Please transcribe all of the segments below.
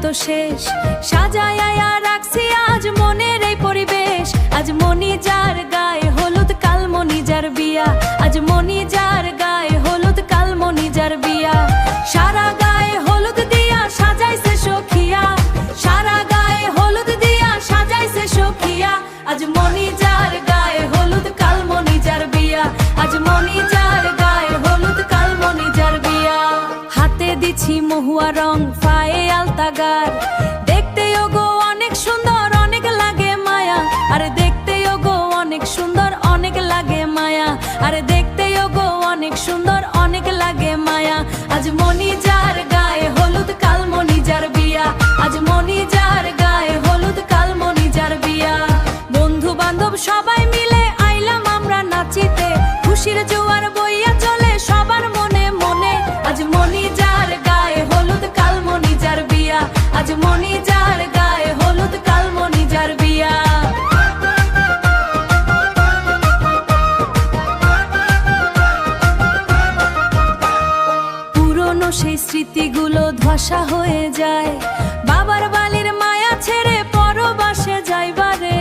তো শেষ, সাজায়া রাখছি আজ মনের এই পরিবেশ। আজ মনিজার গায়ে হলুদ, কাল মনিজার বিয়া। আজ মনিজার গায়ে হলুদ, কাল মনিজার বিয়া। সারা গায়ে হলুদ দিয়া সাজাইছে সখিয়া, সারা গায়ে হলুদ দিয়া সাজাইছে সখিয়া। আজ মনিজার গায়ে হলুদ, কাল মনিজার বিয়া। আজ মনিজার গায়ে হলুদ, কাল মনিজার বিয়া। হাতে দিছি মহুয়া রং, পায়ে আলতাগার, দেখতে ওগো অনেক সুন্দর, অনেক লাগে মায়া। আরে দেখতে ওগো অনেক সুন্দর, অনেক লাগে মায়া। আরে দেখতে ওগো অনেক সুন্দর, অনেক লাগে মায়া। আজ মনিজার গায়ে হলুদ, কাল মনিজার বিয়া। আজ মনিজার গায়ে হলুদ, কাল মনিজার বিয়া। বন্ধু বান্ধব সবাই মিলে আইলাম আমরা নাচিতে, খুশির জোয়ার বইয়া চলে সবার মনে মনে। আজ মনিজার গায়ে হলুদ, কাল মনিজার বিয়া। আজ মনিজার গায়ে হলুদ, কাল মনিজার বিয়া। পুরনো সেই স্মৃতিগুলো ধসা হয়ে যায়, বাবার বালির মায়া ছেড়ে পরবাসে যাইবারে।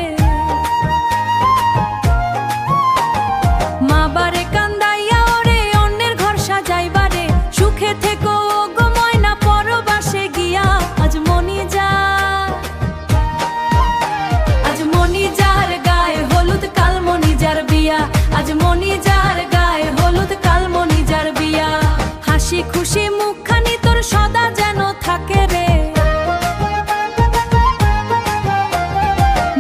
মা বারে কান্দাইয়া ওরে অন্যের ঘর সাজাইবারে। সুখে থেকো ওগো ময়না পরবাসে গিয়া। আজ মনিজার, আজ মনিজার গায়ে হলুদ, কাল মনিজার বিয়া। আজ মনিজার গায়ে হলুদ, কাল মনিজার বিয়া। হাসি খুশি মুখখানি তোর সদা যেন থাকে রে,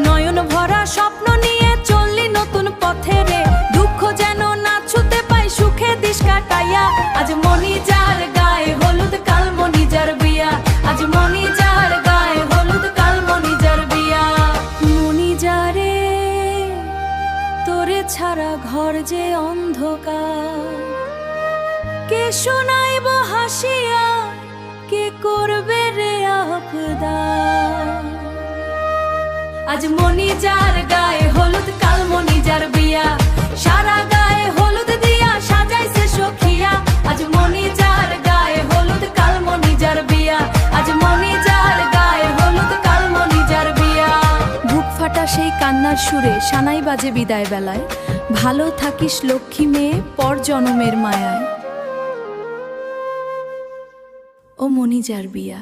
নয়ন ভরা স্বপ্ন নিয়ে চললি নতুন পথে রে। দুঃখ যেন না ছুতে পাই, সুখে দিস কাটাইয়া। আজ মনিজার গায়ে হলুদ, কাল মনিজার বিয়া। আজ মনিজার গায়ে হলুদ, কাল মনিজার বিয়া। মনিজারে তোরে ছাড়া ঘর যে অন্ধকার, কে শোনাইব হাসিয়া, কে করবে রে আপদার। আজ মনিজার গায়ে হলুদ, কাল মনিজার বিয়া। সারা গায়ে হলুদ দিয়া সাজাইছে সখিয়া। আজ মনিজার গায়ে হলুদ, কাল মনিজার বিয়া। আজ মনিজার গায়ে হলুদ, কাল মনিজার বিয়া। বুক ফাটা সেই কান্নার সুরে সানাই বাজে বিদায় বেলায়। ভালো থাকিস লক্ষ্মী মেয়ে, পর জনমের মায়ায়। ও মনিজার বিয়া।